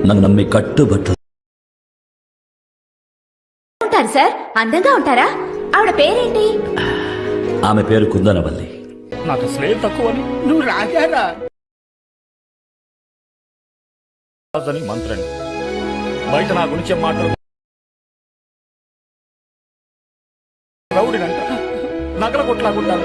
నన్ను నమ్మి కట్టుబట్టు. ఉంటారు సార్, అందంగా ఉంటారా? ఆవిడ పేరేంటి? ఆమె పేరు కుందనవల్లి. నాకు స్నేహం తక్కువని నువ్వు రాజారా అని మంత్రండి. బయట నా గురించి మాట్లాడు రౌడినంట, నగల కొట్లాగుంటారు.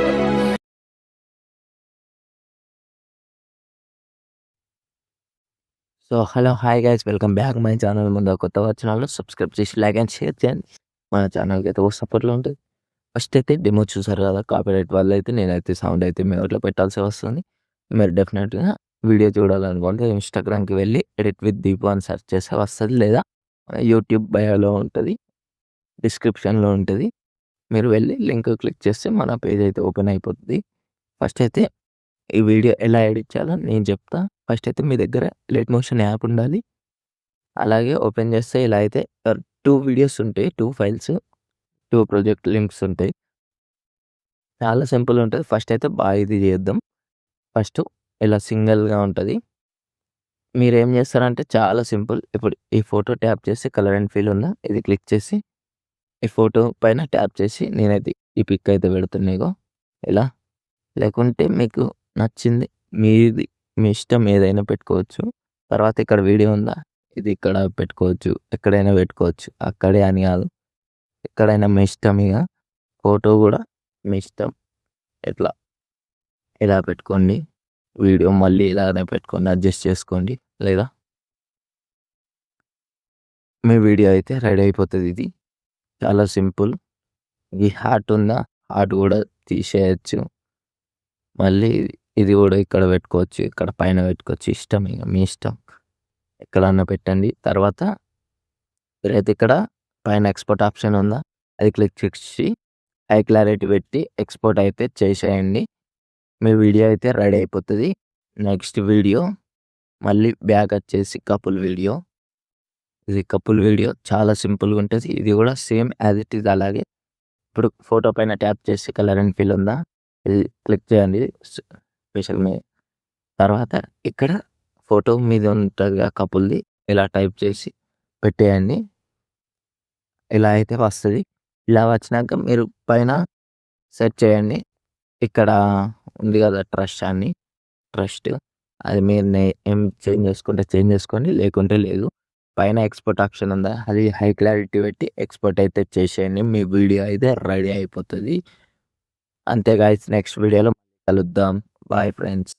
So hello hi guys, welcome back my channel. ముందు కొత్త వచ్చిన వాళ్ళు సబ్స్క్రైబ్ చేసి లైక్ అండ్ షేర్ చేయండి. మన ఛానల్కి అయితే ఓ సపోర్ట్లో ఉంటుంది. ఫస్ట్ అయితే డెమో చూసారు కదా, కాపీరైట్ వల్ల అయితే నేనైతే సౌండ్ అయితే మ్యూట్లో పెట్టాల్సి వస్తుంది. మీరు డెఫినెట్గా వీడియో చూడాలనుకుంటే ఇన్స్టాగ్రామ్కి వెళ్ళి ఎడిట్ విత్ దీపు అని సెర్చ్ చేస్తే వస్తుంది, లేదా యూట్యూబ్ బయోలో ఉంటుంది, డిస్క్రిప్షన్లో ఉంటుంది. మీరు వెళ్ళి లింక్ క్లిక్ చేస్తే మన పేజ్ అయితే ఓపెన్ అయిపోతుంది. ఫస్ట్ అయితే ఈ వీడియో ఎలా ఎడిట్ చేయాలో నేను చెప్తా. ఫస్ట్ అయితే మీ దగ్గర లైట్ మోషన్ యాప్ ఉండాలి. అలాగే ఓపెన్ చేస్తే ఇలా అయితే 2 వీడియోస్ ఉంటాయి, 2 ఫైల్స్, 2 ప్రాజెక్ట్ లింక్స్ ఉంటాయి. చాలా సింపుల్ ఉంటుంది. ఫస్ట్ అయితే బాగా ఇది చేద్దాం. ఫస్ట్ ఇలా సింగిల్గా ఉంటుంది. మీరేం చేస్తారంటే చాలా సింపుల్. ఇప్పుడు ఈ ఫోటో ట్యాప్ చేసి కలర్ అండ్ ఫీల్ ఉందా, ఇది క్లిక్ చేసి ఈ ఫోటో పైన ట్యాప్ చేసి నేనైతే ఈ పిక్ అయితే పెడుతున్నాయి ఇలా. లేకుంటే మీకు నచ్చింది మీది, మీ ఇష్టం ఏదైనా పెట్టుకోవచ్చు. తర్వాత ఇక్కడ వీడియో ఉందా, ఇది ఇక్కడ పెట్టుకోవచ్చు, ఎక్కడైనా పెట్టుకోవచ్చు. అక్కడే అని కాదు, ఎక్కడైనా మీ ఇష్టం. ఇక ఫోటో కూడా మీ ఇష్టం. ఎట్లా ఇలా పెట్టుకోండి. వీడియో మళ్ళీ ఇలానే పెట్టుకోండి, అడ్జస్ట్ చేసుకోండి. లేదా మీ వీడియో అయితే రెడీ అయిపోతుంది. ఇది చాలా సింపుల్. ఈ హార్ట్ ఉందా, హార్ట్ కూడా తీసేయచ్చు. మళ్ళీ ఇది కూడా ఇక్కడ పెట్టుకోవచ్చు, ఇక్కడ పైన పెట్టుకోవచ్చు. ఇష్టం, ఇక మీ ఇష్టం, ఎక్కడన్నా పెట్టండి. తర్వాత మీరైతే ఇక్కడ పైన ఎక్స్పోర్ట్ ఆప్షన్ ఉందా, అది క్లిక్ చేసి హై క్లారిటీ పెట్టి ఎక్స్పోర్ట్ అయితే చేసేయండి. మీ వీడియో అయితే రెడీ అయిపోతుంది. నెక్స్ట్ వీడియో మళ్ళీ బ్యాక్ వచ్చేసి కపుల్ వీడియో. ఇది కపుల్ వీడియో చాలా సింపుల్గా ఉంటుంది. ఇది కూడా సేమ్ యాజ్ ఇట్ ఈజ్ అలాగే. ఇప్పుడు ఫోటో పైన ట్యాప్ చేసి కలర్ అండ్ ఫీల్ ఉందా, ఇది క్లిక్ చేయండి. స్పెషల్ తర్వాత ఇక్కడ ఫోటో మీద ఉంటుంది కపుల్ది, ఇలా టైప్ చేసి పెట్టేయండి. ఇలా అయితే వస్తుంది. ఇలా వచ్చినాక మీరు పైన సెర్చ్ చేయండి. ఇక్కడ ఉంది కదా ట్రస్ట్, అది మీరు ఏం చేంజ్ చేసుకుంటే చేంజ్ చేసుకోండి, లేకుంటే లేదు. పైన ఎక్స్పోర్ట్ ఆప్షన్ ఉందా, అది హై క్లారిటీ పెట్టి ఎక్స్పోర్ట్ అయితే చేసేయండి. మీ వీడియో అయితే రెడీ అయిపోతుంది. అంతే గాయ్స్, నెక్స్ట్ వీడియోలో కలుద్దాం. Bye friends.